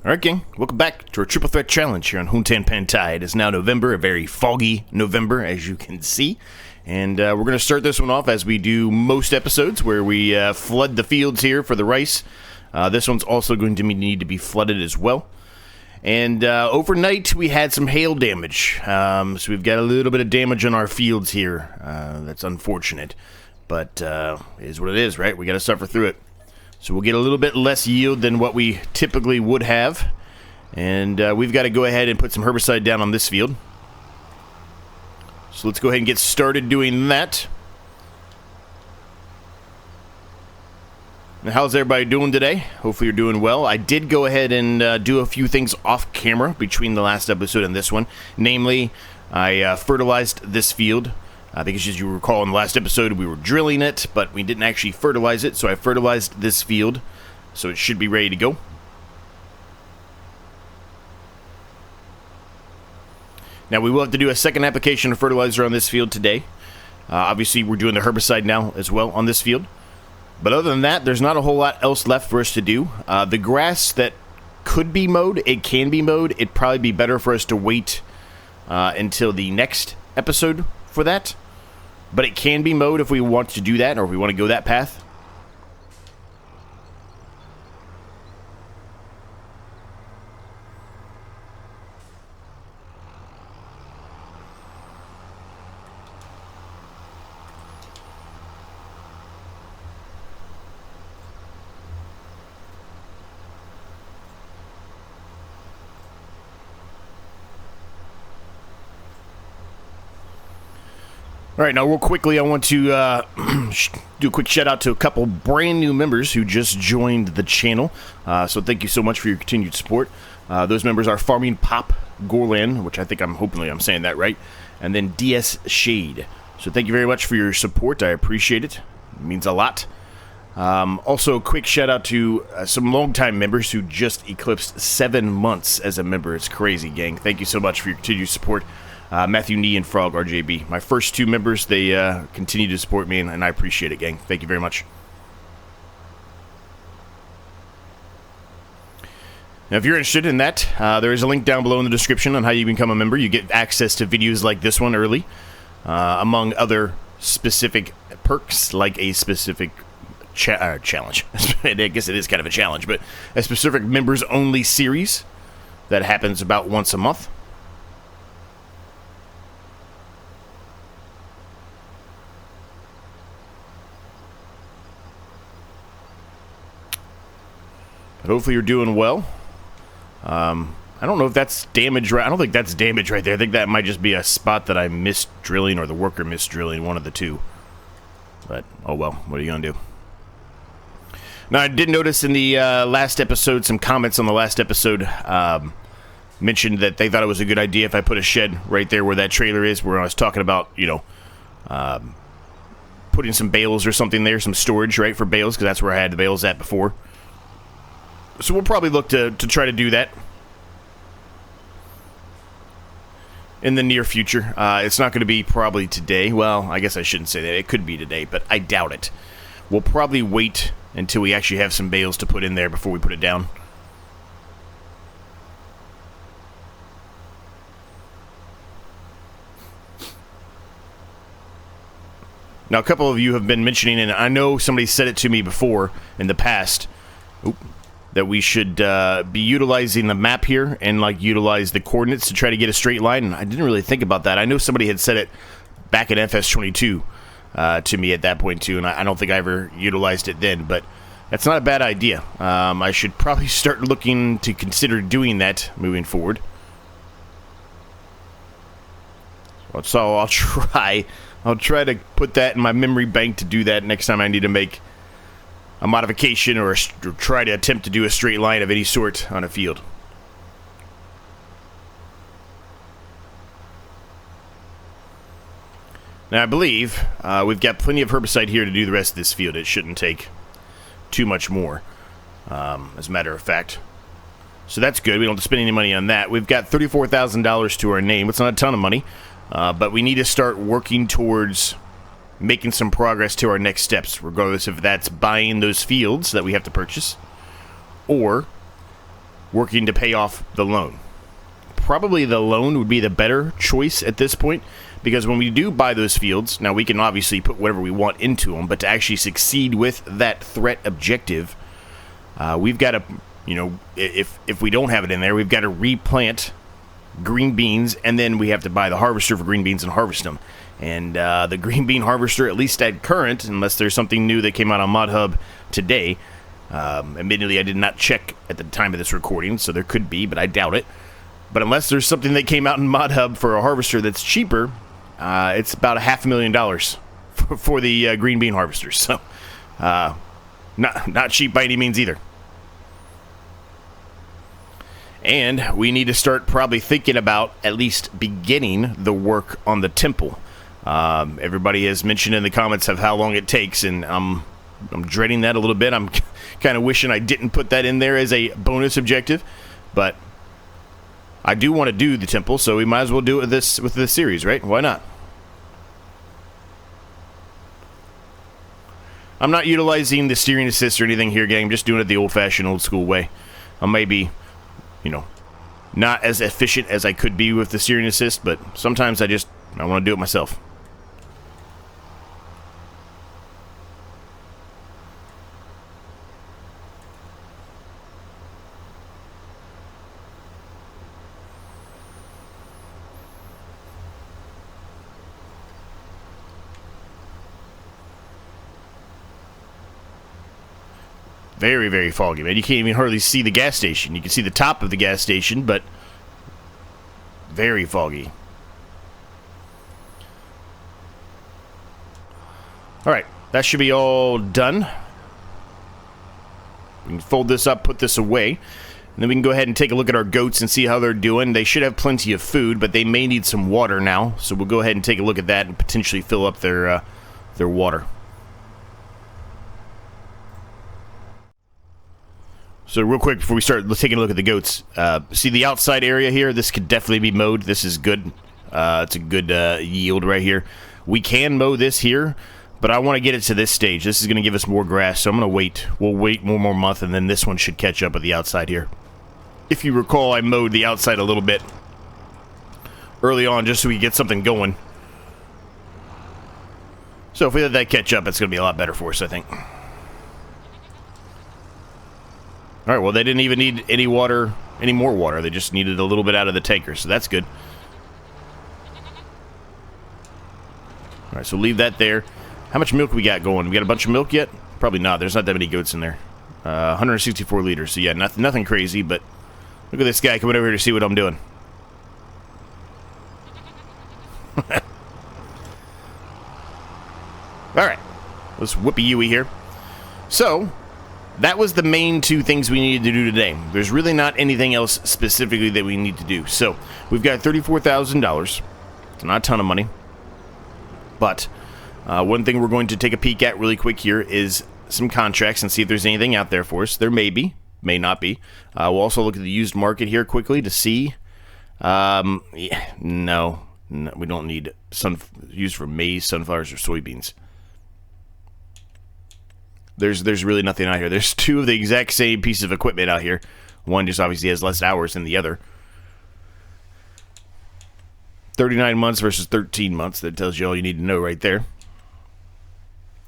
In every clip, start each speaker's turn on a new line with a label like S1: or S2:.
S1: Alright, gang, welcome back to our Triple Threat Challenge here on Hutan Pantai. It is now November, a very foggy November, as you can see. And we're going to start this one off as we do most episodes, where we flood the fields here for the rice. This one's also going to need to be flooded as well. And overnight, we had some hail damage. So we've got a little bit of damage on our fields here. That's unfortunate. But it is what it is, right? We got to suffer through it. So we'll get a little bit less yield than what we typically would have. And we've got to go ahead and put some herbicide down on this field. So let's go ahead and get started doing that. Now, how's everybody doing today? Hopefully you're doing well. I did go ahead and do a few things off camera between the last episode and this one. Namely, I fertilized this field. Because as you recall in the last episode, we were drilling it, but we didn't actually fertilize it, so I fertilized this field, so it should be ready to go. Now, we will have to do a second application of fertilizer on this field today. Obviously, we're doing the herbicide now as well on this field. But other than that, there's not a whole lot else left for us to do. The grass that could be mowed, it can be mowed. It'd probably be better for us to wait until the next episode for that, but it can be mowed if we want to do that, or if we want to go that path. All right, now real quickly, I want to do a quick shout out to a couple brand new members who just joined the channel. So thank you so much for your continued support. Those members are Farming Pop Gorlan, which hopefully I'm saying that right, and then DS Shade. So thank you very much for your support. I appreciate it. It means a lot. Also, a quick shout out to some longtime members who just eclipsed 7 months as a member. It's crazy, gang. Thank you so much for your continued support. Matthew Nee and Frog RJB. My first two members, they continue to support me, and I appreciate it, gang. Thank you very much. Now, if you're interested in that, there is a link down below in the description on how you become a member. You get access to videos like this one early, among other specific perks, like a specific challenge. I guess it is kind of a challenge, but a specific members-only series that happens about once a month. Hopefully you're doing well. I don't know if that's damage right. I don't think that's damage right there. I think that might just be a spot that I missed drilling, or the worker missed drilling, one of the two. But, oh well, what are you going to do? Now, I did notice in the last episode, some comments on the last episode mentioned that they thought it was a good idea if I put a shed right there where that trailer is, where I was talking about, you know, putting some bales or something there, some storage, right, for bales, because that's where I had the bales at before. So we'll probably look to try to do that in the near future. It's not going to be probably today. Well, I guess I shouldn't say that. It could be today, but I doubt it. We'll probably wait until we actually have some bales to put in there before we put it down. Now, a couple of you have been mentioning, and I know somebody said it to me before in the past, that we should be utilizing the map here and like utilize the coordinates to try to get a straight line. And I didn't really think about that. I know somebody had said it back in FS25 to me at that point too, and I don't think I ever utilized it then, but that's not a bad idea. I should probably start looking to consider doing that moving forward. So I'll try to put that in my memory bank to do that next time I need to make a modification or try to attempt to do a straight line of any sort on a field. Now, I believe we've got plenty of herbicide here to do the rest of this field. It shouldn't take too much more, as a matter of fact. So that's good. We don't have to spend any money on that. We've got $34,000 to our name. It's not a ton of money, but we need to start working towards making some progress to our next steps, regardless if that's buying those fields that we have to purchase, or working to pay off the loan. Probably the loan would be the better choice at this point, because when we do buy those fields, now we can obviously put whatever we want into them, but to actually succeed with that threat objective, we've got to, you know, if we don't have it in there, we've got to replant green beans, and then we have to buy the harvester for green beans and harvest them. And the green bean harvester, at least at current, unless there's something new that came out on Mod Hub today, admittedly I did not check at the time of this recording, so there could be, but I doubt it. But unless there's something that came out in Mod Hub for a harvester that's cheaper, it's about $500,000 for the green bean harvesters. So, not cheap by any means either. And we need to start probably thinking about at least beginning the work on the temple. Everybody has mentioned in the comments of how long it takes, and I'm dreading that a little bit. I'm kind of wishing I didn't put that in there as a bonus objective, but I do want to do the temple, so we might as well do it with this series, right? Why not? I'm not utilizing the steering assist or anything here, gang. I'm just doing it the old-fashioned, old-school way. I may be, you know, not as efficient as I could be with the steering assist, but sometimes I want to do it myself. Very, very foggy, man. You can't even hardly see the gas station. You can see the top of the gas station, but very foggy. Alright, that should be all done. We can fold this up, put this away, and then we can go ahead and take a look at our goats and see how they're doing. They should have plenty of food, but they may need some water now, so we'll go ahead and take a look at that and potentially fill up their water. So real quick before we start taking a look at the goats, see the outside area here? This could definitely be mowed. This is good. It's a good yield right here. We can mow this here, but I want to get it to this stage. This is going to give us more grass, so I'm going to wait. We'll wait one more month, and then this one should catch up at the outside here. If you recall, I mowed the outside a little bit early on just so we get something going. So if we let that catch up, it's going to be a lot better for us, I think. Alright, well, they didn't even need any more water. They just needed a little bit out of the tanker, so that's good. Alright, so leave that there. How much milk we got going? We got a bunch of milk yet? Probably not. There's not that many goats in there. 164 liters, so yeah, nothing crazy, but look at this guy coming over here to see what I'm doing. Alright, let's whoopee-yooey here. So, that was the main two things we needed to do today. There's really not anything else specifically that we need to do. So, we've got $34,000. It's not a ton of money. But, one thing we're going to take a peek at really quick here is some contracts and see if there's anything out there for us. There may be, may not be. We'll also look at the used market here quickly to see. Yeah, no, we don't need used for maize, sunflowers, or soybeans. There's really nothing out here. There's two of the exact same piece of equipment out here. One just obviously has less hours than the other. 39 months versus 13 months. That tells you all you need to know right there.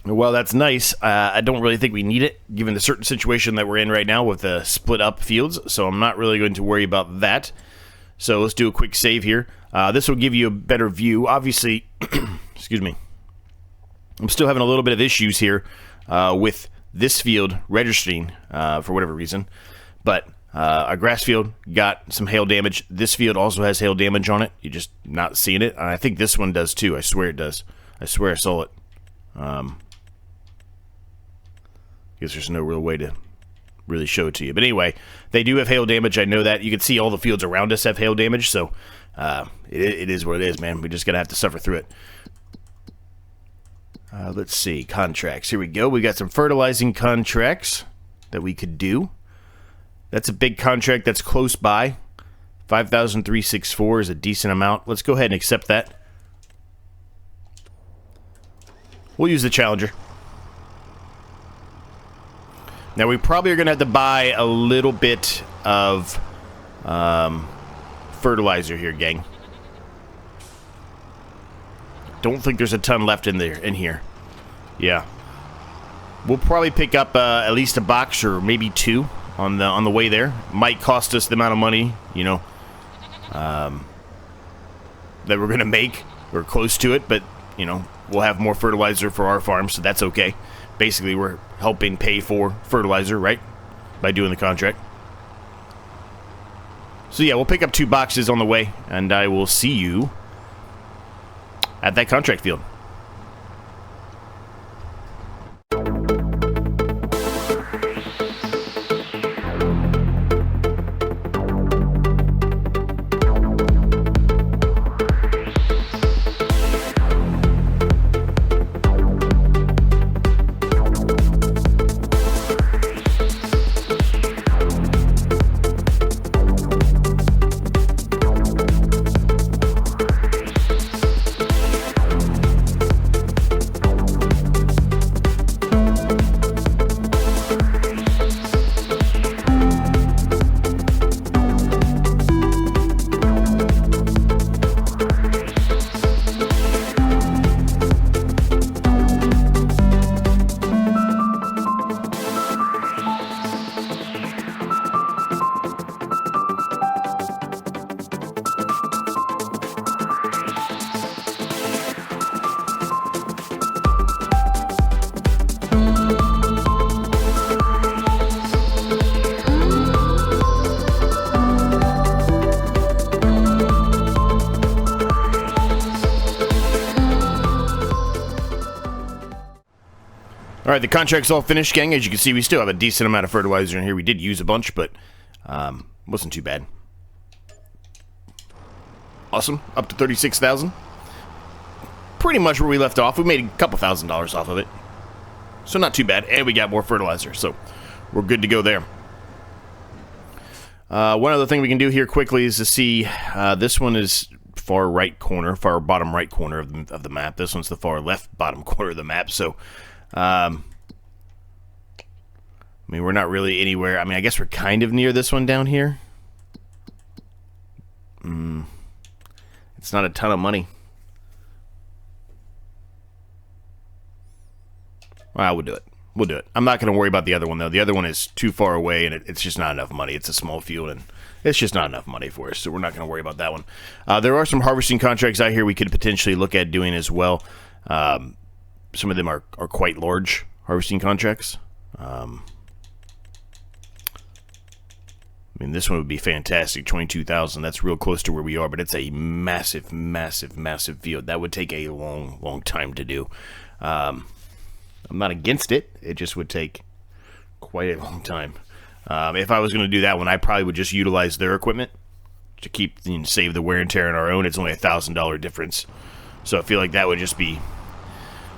S1: Well, that's nice. I don't really think we need it, given the certain situation that we're in right now with the split up fields. So I'm not really going to worry about that. So let's do a quick save here. This will give you a better view. Obviously, excuse me. I'm still having a little bit of issues here with this field registering for whatever reason. But our grass field got some hail damage. This field also has hail damage on it. You're just not seeing it. And I think this one does too. I swear it does. I swear I saw it. Guess there's no real way to really show it to you. But anyway, they do have hail damage. I know that. You can see all the fields around us have hail damage. So it is what it is, man. We're just going to have to suffer through it. Let's see. Contracts. Here we go. We got some fertilizing contracts that we could do. That's a big contract that's close by. 5,364 is a decent amount. Let's go ahead and accept that. We'll use the Challenger. Now, we probably are going to have to buy a little bit of fertilizer here, gang. Don't think there's a ton left in here. Yeah. We'll probably pick up at least a box or maybe two on the way there. Might cost us the amount of money, you know, that we're gonna make. We're close to it, but you know, we'll have more fertilizer for our farm, so that's okay. Basically, we're helping pay for fertilizer, right? By doing the contract. So yeah, we'll pick up 2 boxes on the way, and I will see you at that contract field. All right, the contract's all finished, gang. As you can see, we still have a decent amount of fertilizer in here. We did use a bunch, but wasn't too bad. Awesome. Up to 36,000. Pretty much where we left off. We made a couple $1,000s off of it. So not too bad. And we got more fertilizer, so we're good to go there. One other thing we can do here quickly is to see, this one is far bottom right corner of the map. This one's the far left bottom corner of the map, so I mean, we're not really anywhere. I mean, I guess we're kind of near this one down here. It's not a ton of money. Well, we'll do it. We'll do it. I'm not going to worry about the other one, though. The other one is too far away, and it's just not enough money. It's a small field, and it's just not enough money for us, so we're not going to worry about that one. There are some harvesting contracts out here we could potentially look at doing as well. Some of them are quite large harvesting contracts. I mean, this one would be fantastic, 22,000. That's real close to where we are, but it's a massive, massive, massive field. That would take a long, long time to do. I'm not against it. It just would take quite a long time. If I was going to do that one, I probably would just utilize their equipment to save the wear and tear on our own. It's only $1,000 difference. So I feel like that would just be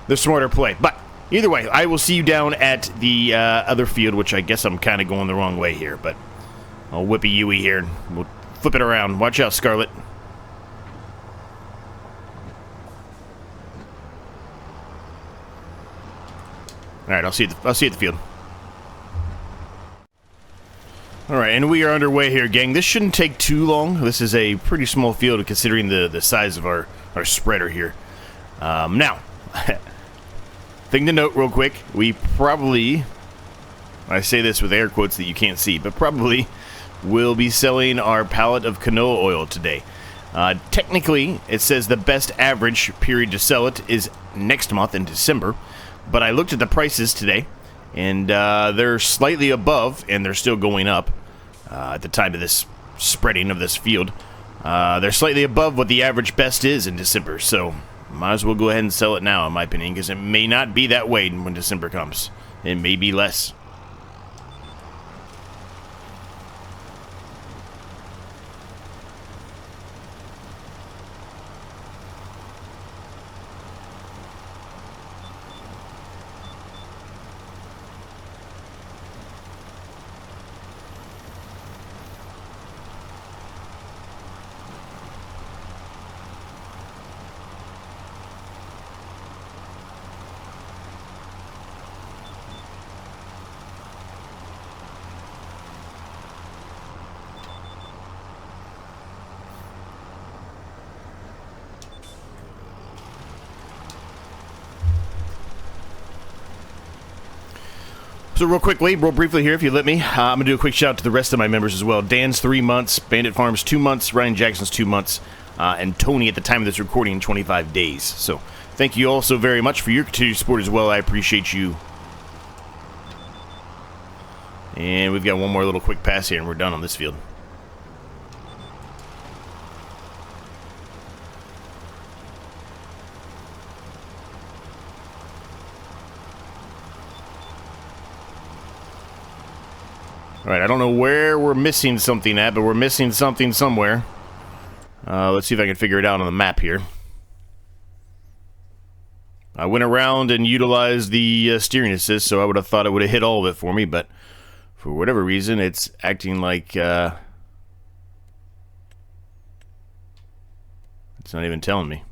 S1: the smarter play. But either way, I will see you down at the other field, which I guess I'm kind of going the wrong way here, but I'll whippy-yui here, and we'll flip it around. Watch out, Scarlet. All right, I'll see you at the field. All right, and we are underway here, gang. This shouldn't take too long. This is a pretty small field considering the size of our spreader here. Now, thing to note real quick, we probably, I say this with air quotes that you can't see, but probably will be selling our pallet of canola oil today. Technically, it says the best average period to sell it is next month in December, but I looked at the prices today, and they're slightly above, and they're still going up at the time of this spreading of this field. They're slightly above what the average best is in December, so might as well go ahead and sell it now, in my opinion, because it may not be that way when December comes. It may be less. So real briefly here, if you let me, I'm going to do a quick shout out to the rest of my members as well. Dan's 3 months, Bandit Farms 2 months, Ryan Jackson's 2 months, and Tony at the time of this recording 25 days. So thank you all so very much for your continued support as well. I appreciate you. And we've got one more little quick pass here and we're done on this field. Alright, I don't know where we're missing something at, but we're missing something somewhere. Let's see if I can figure it out on the map here. I went around and utilized the steering assist, so I would have thought it would have hit all of it for me, but for whatever reason, it's acting like... it's not even telling me.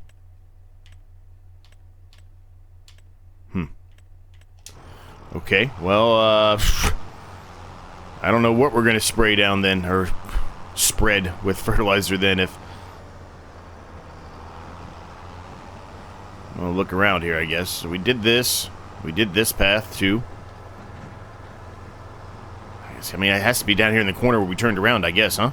S1: Okay, well, I don't know what we're going to spray down then, or spread with fertilizer then if... We'll look around here, I guess. So we did this. We did this path, too. I mean, it has to be down here in the corner where we turned around, I guess, huh?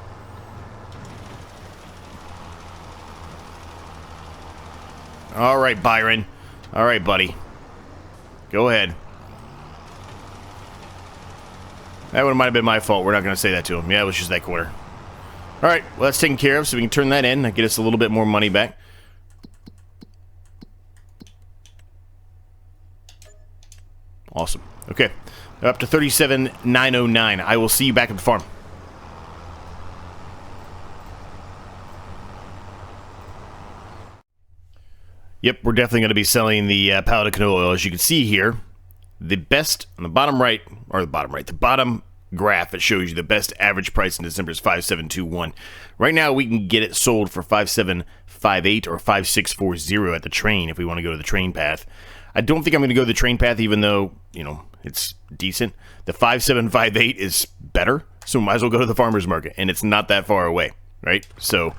S1: Alright, Byron. Alright, buddy. Go ahead. That one might have been my fault. We're not going to say that to him. Yeah, it was just that corner. Alright, well, that's taken care of, so we can turn that in and get us a little bit more money back. Awesome. Okay. They're up to 37,909. I will see you back at the farm. Yep, we're definitely going to be selling the pallet of canola oil. As you can see here, the best on the bottom right, or the bottom graph that shows you the best average price in December is 5,721. Right now, we can get it sold for 5,758 or 5,640 at the train if we want to go to the train path. I don't think I'm going to go the train path, even though, you know, it's decent. The 5,758 is better, so might as well go to the farmer's market, and it's not that far away, right? So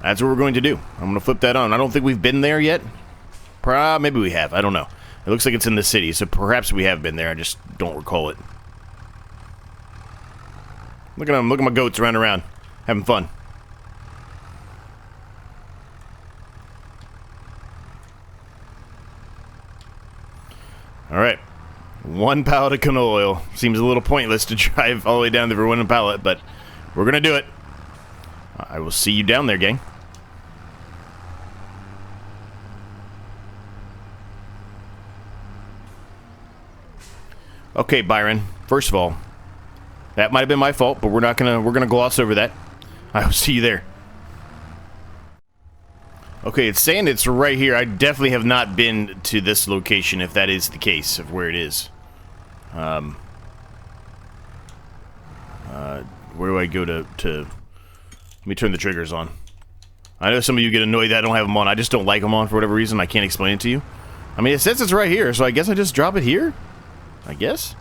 S1: that's what we're going to do. I'm going to flip that on. I don't think we've been there yet. Maybe we have. I don't know. It looks like it's in the city, so perhaps we have been there. I just don't recall it. Look at them. Look at my goats running around, having fun. All right. 1 pallet of canola oil. Seems a little pointless to drive all the way down there for 1 pallet, but we're going to do it. I will see you down there, gang. Okay, Byron. First of all, that might have been my fault, but we're gonna gloss over that. I will see you there. Okay, it's saying it's right here. I definitely have not been to this location, if that is the case of where it is. Where do I go to let me turn the triggers on. I know some of you get annoyed that I don't have them on. I just don't like them on for whatever reason. I can't explain it to you. I mean, it says it's right here, so I guess I just drop it here? I guess?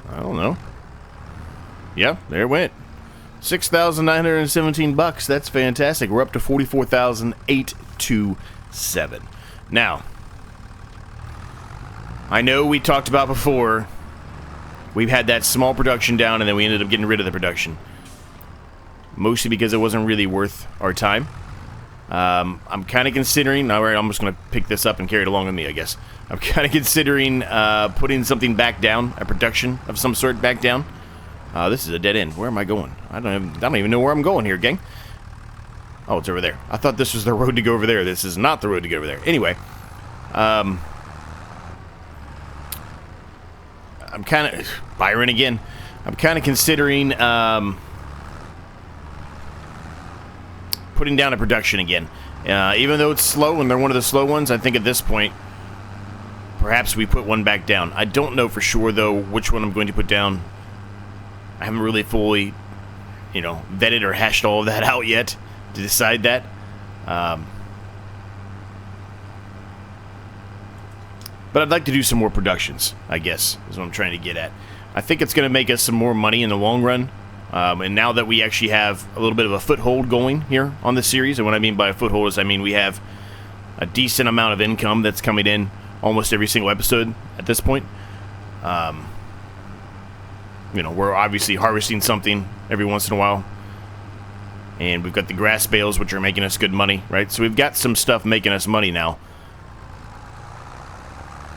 S1: I don't know. Yeah, there it went. 6,917 bucks. That's fantastic. We're up to 44,827. Now, I know we talked about before, we've had that small production down and then we ended up getting rid of the production. Mostly because it wasn't really worth our time. I'm kind of considering, alright, I'm just going to pick this up and carry it along with me, I guess. I'm kind of considering putting something back down, a production of some sort back down. This is a dead end. Where am I going? I don't even know where I'm going here, gang. Oh, it's over there. I thought this was the road to go over there. This is not the road to go over there. Anyway, I'm kind of... Byron again. I'm kind of considering putting down a production again. Even though it's slow and they're one of the slow ones, I think at this point, perhaps we put one back down. I don't know for sure, though, which one I'm going to put down. I haven't really fully, you know, vetted or hashed all of that out yet to decide that. But I'd like to do some more productions, I guess, is what I'm trying to get at. I think it's going to make us some more money in the long run. And now that we actually have a little bit of a foothold going here on the series, and what I mean by a foothold is I mean we have a decent amount of income that's coming in almost every single episode at this point. You know, we're obviously harvesting something every once in a while. And we've got the grass bales, which are making us good money, right? So we've got some stuff making us money now.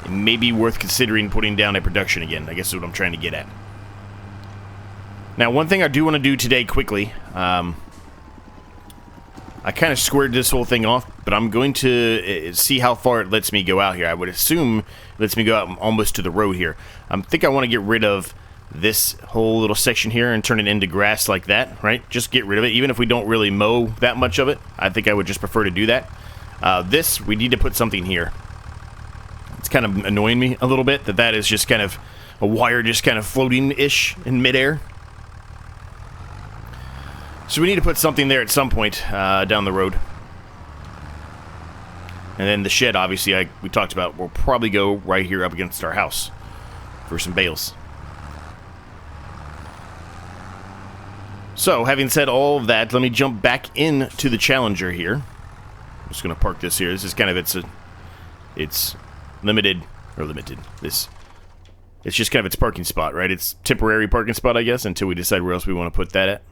S1: It may be worth considering putting down a production again, I guess is what I'm trying to get at. Now, one thing I do want to do today quickly, I kind of squared this whole thing off, but I'm going to see how far it lets me go out here. I would assume it lets me go out almost to the road here. I think I want to get rid of this whole little section here and turn it into grass like that, right? Just get rid of it, even if we don't really mow that much of it. I think I would just prefer to do that. This, we need to put something here. It's kind of annoying me a little bit that is just kind of a wire just kind of floating-ish in midair. So we need to put something there at some point down the road. And then the shed, obviously, we talked about, will probably go right here up against our house for some bales. So, having said all of that, let me jump back into the Challenger here. I'm just going to park this here. This is kind of, it's limited. It's just kind of its parking spot, right? It's temporary parking spot, I guess, until we decide where else we want to put that at.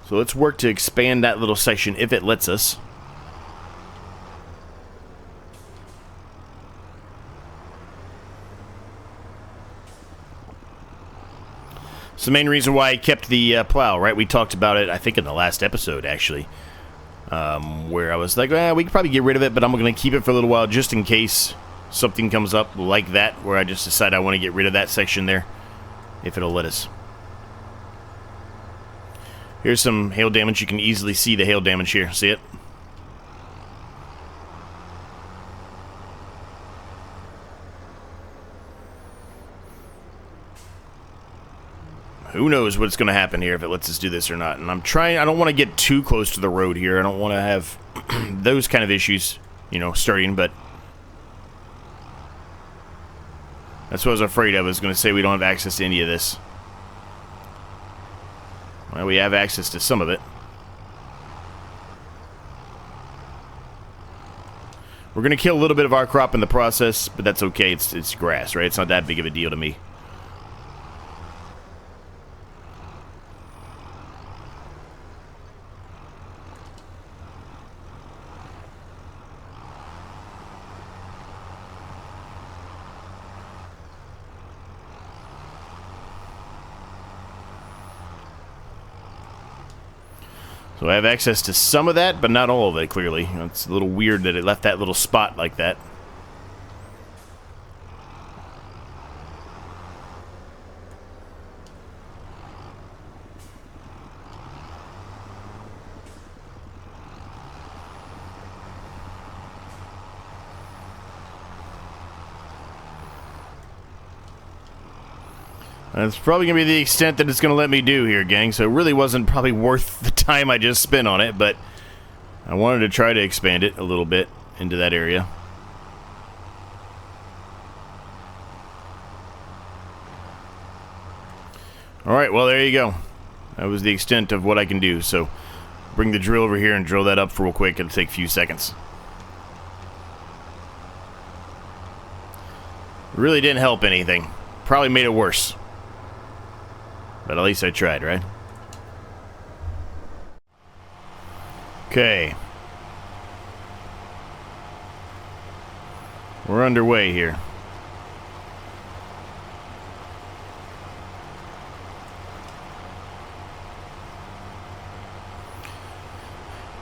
S1: So let's work to expand that little section if it lets us. It's the main reason why I kept the plow, right? We talked about it, I think, in the last episode, actually. Where I was like, we could probably get rid of it, but I'm going to keep it for a little while just in case something comes up like that, where I just decide I want to get rid of that section there, if it'll let us. Here's some hail damage. You can easily see the hail damage here. See it? Who knows what's going to happen here if it lets us do this or not. And I don't want to get too close to the road here. I don't want to have those kind of issues, you know, starting, but that's what I was afraid of. I was going to say we don't have access to any of this. Well, we have access to some of it. We're going to kill a little bit of our crop in the process, but that's okay. It's grass, right? It's not that big of a deal to me. So I have access to some of that, but not all of it, clearly. It's a little weird that it left that little spot like that. That's probably going to be the extent that it's going to let me do here, gang. So it really wasn't probably worth the time I just spent on it, but I wanted to try to expand it a little bit into that area. Alright, well, there you go. That was the extent of what I can do. So bring the drill over here and drill that up for real quick. It'll take a few seconds. Really didn't help anything. Probably made it worse. But at least I tried, right? Okay. We're underway here.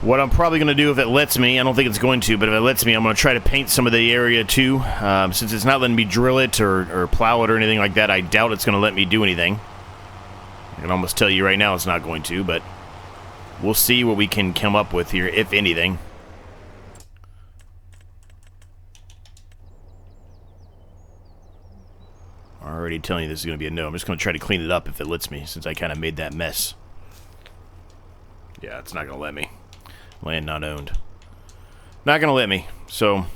S1: What I'm probably going to do if it lets me, I don't think it's going to, but if it lets me, I'm going to try to paint some of the area too. Since it's not letting me drill it or plow it or anything like that, I doubt it's going to let me do anything. I can almost tell you right now it's not going to, but we'll see what we can come up with here, if anything. I'm already telling you this is going to be a no. I'm just going to try to clean it up if it lets me, since I kind of made that mess. Yeah, it's not going to let me. Land not owned. Not going to let me, so going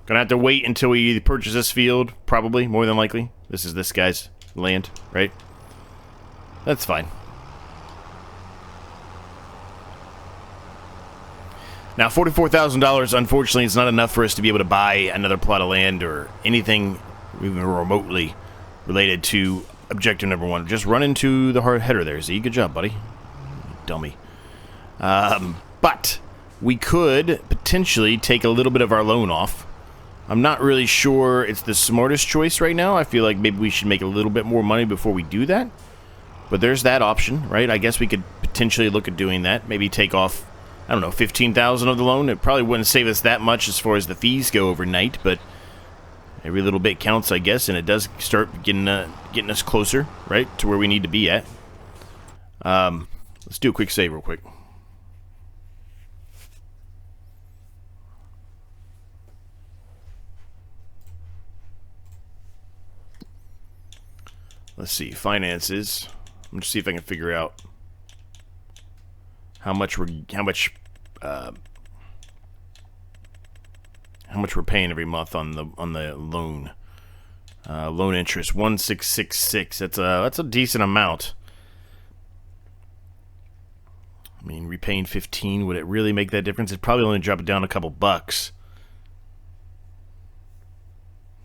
S1: to have to wait until we purchase this field, probably, more than likely. This is this guy's land, right? That's fine. Now, $44,000, unfortunately, is not enough for us to be able to buy another plot of land or anything even remotely related to objective number 1. Just run into the hard header there, Z. Good job, buddy. Dummy. But we could potentially take a little bit of our loan off. I'm not really sure it's the smartest choice right now. I feel like maybe we should make a little bit more money before we do that. But there's that option, right? I guess we could potentially look at doing that. Maybe take off, I don't know, $15,000 of the loan. It probably wouldn't save us that much as far as the fees go overnight, but every little bit counts, I guess, and it does start getting us closer, right, to where we need to be at. Let's do a quick save real quick. Let's see, finances. Let me see if I can figure out how much we're paying every month on the loan. Loan interest 1666. That's a decent amount. I mean, repaying 15, would it really make that difference? It'd probably only drop it down a couple bucks.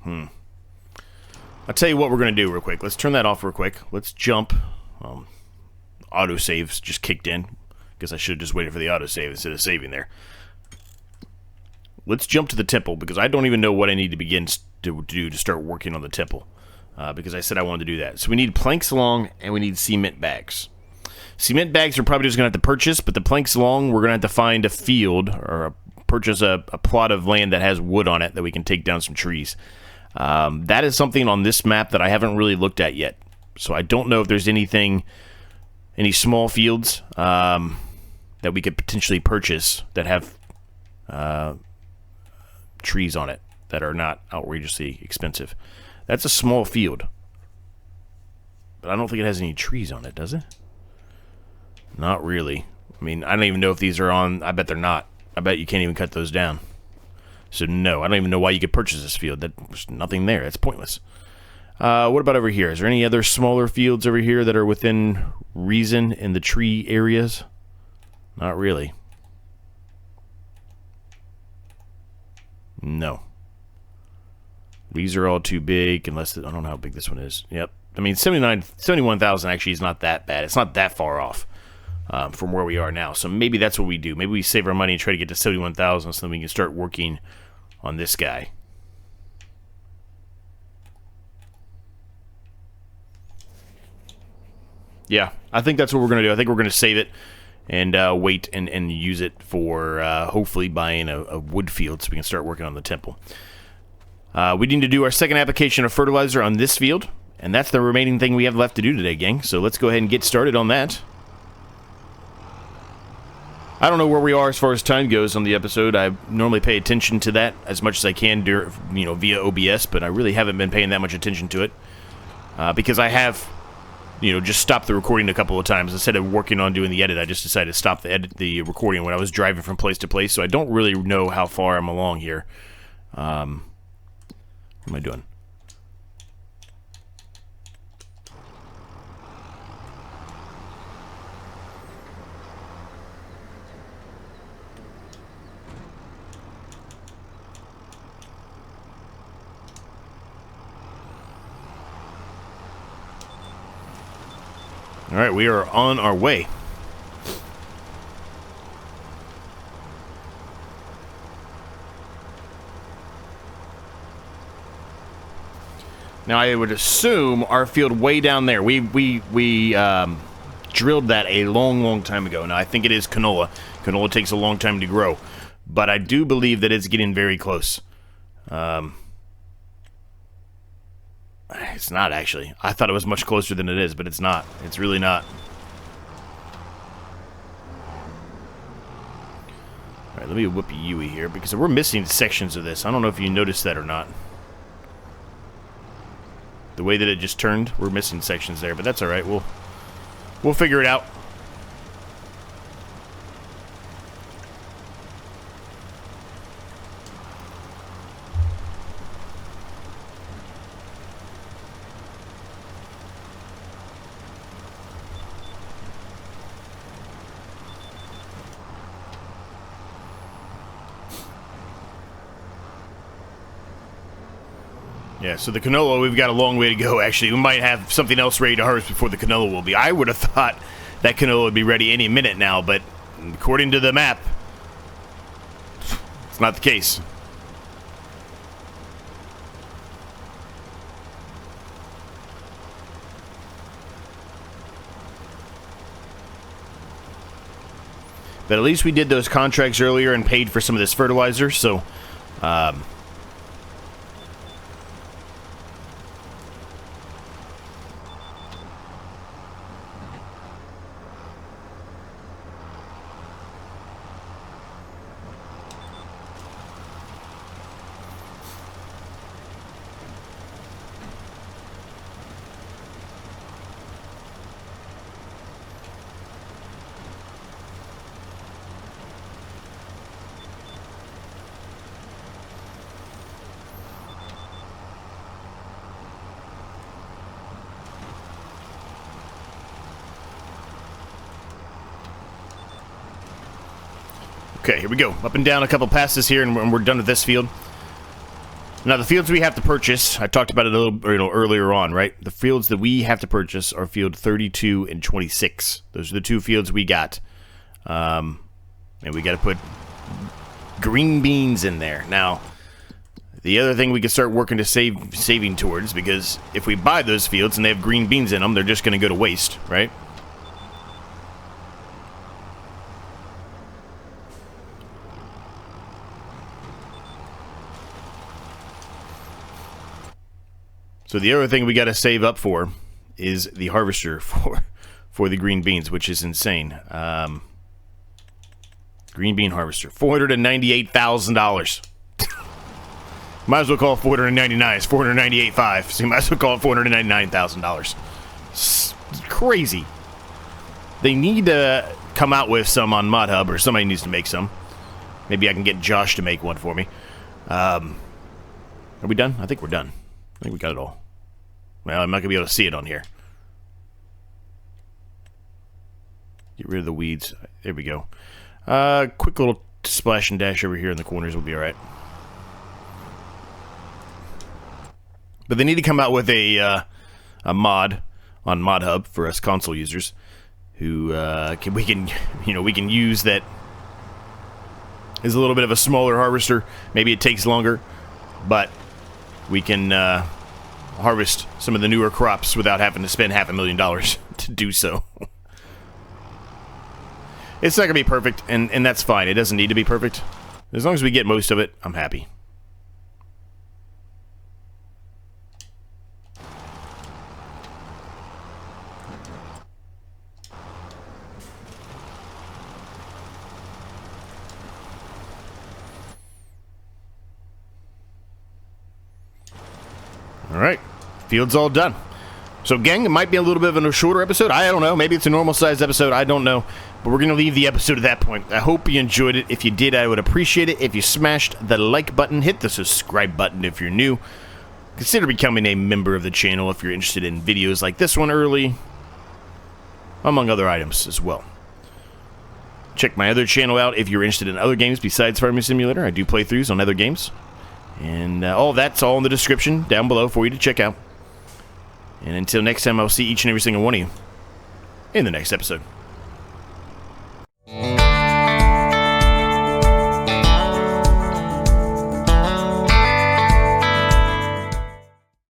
S1: I'll tell you what we're going to do real quick. Let's turn that off real quick. Let's jump. Autosave's just kicked in. Because I should have just waited for the autosave instead of saving there. Let's jump to the temple, because I don't even know what I need to begin to do to start working on the temple. Because I said I wanted to do that. So we need planks along, and we need cement bags. Cement bags are probably just going to have to purchase, but the planks along, we're going to have to find a field, or purchase a plot of land that has wood on it that we can take down some trees. That is something on this map that I haven't really looked at yet. So I don't know if there's any small fields that we could potentially purchase that have trees on it that are not outrageously expensive. That's a small field. But I don't think it has any trees on it, does it? Not really. I mean, I don't even know if these are on. I bet they're not. I bet you can't even cut those down. So no, I don't even know why you could purchase this field. There's nothing there. That's pointless. What about over here? Is there any other smaller fields over here that are within reason in the tree areas? Not really. No. These are all too big, unless, I don't know how big this one is. Yep. I mean, 71,000 actually is not that bad. It's not that far off from where we are now. So maybe that's what we do. Maybe we save our money and try to get to 71,000 so then we can start working on this guy. Yeah, I think that's what we're going to do. I think we're going to save it and wait and use it for hopefully buying a wood field so we can start working on the temple. We need to do our second application of fertilizer on this field, and that's the remaining thing we have left to do today, gang. So let's go ahead and get started on that. I don't know where we are as far as time goes on the episode. I normally pay attention to that as much as I can, via OBS, but I really haven't been paying that much attention to it because I have, just stopped the recording a couple of times. Instead of working on doing the edit, I just decided to stop the recording when I was driving from place to place. So I don't really know how far I'm along here. What am I doing? All right, we are on our way. Now, I would assume our field way down there. We drilled that a long time ago. Now, I think it is canola. Canola takes a long time to grow, but I do believe that it's getting very close. It's not, actually. I thought it was much closer than it is, but it's not. It's really not. Alright, let me whip Yui here, because we're missing sections of this. I don't know if you noticed that or not. The way that it just turned, we're missing sections there, but that's alright. We'll figure it out. Yeah, so the canola, we've got a long way to go, actually. We might have something else ready to harvest before the canola will be. I would have thought that canola would be ready any minute now, but according to the map, it's not the case. But at least we did those contracts earlier and paid for some of this fertilizer, so... Okay, here we go. Up and down a couple passes here, and we're done with this field. Now, the fields we have to purchase, I talked about it a little earlier on, right? The fields that we have to purchase are field 32 and 26. Those are the two fields we got. And we got to put green beans in there. Now, the other thing we can start working to saving towards, because if we buy those fields and they have green beans in them, they're just going to go to waste, right? So the other thing we got to save up for is the harvester for the green beans, which is insane. Green bean harvester, $498,000. Might as well call it $499. It's $498,500. So you might as well call it $499,000. It's crazy. They need to come out with some on ModHub, or somebody needs to make some. Maybe I can get Josh to make one for me. Are we done? I think we're done. I think we got it all. Well, I'm not going to be able to see it on here. Get rid of the weeds. There we go. Quick little splash and dash over here in the corners will be alright. But they need to come out with a mod on ModHub for us console users who we can use that is a little bit of a smaller harvester. Maybe it takes longer, but we can harvest some of the newer crops without having to spend $500,000 to do so. It's not going to be perfect, and that's fine. It doesn't need to be perfect. As long as we get most of it, I'm happy. Alright, field's all done. So gang, it might be a little bit of a shorter episode. I don't know, maybe it's a normal sized episode, I don't know. But we're going to leave the episode at that point. I hope you enjoyed it. If you did, I would appreciate it if you smashed the like button, hit the subscribe button if you're new. Consider becoming a member of the channel if you're interested in videos like this one early, among other items as well. Check my other channel out if you're interested in other games besides Farming Simulator. I do playthroughs on other games. And all that's all in the description down below for you to check out. And until next time, I'll see each and every single one of you in the next episode.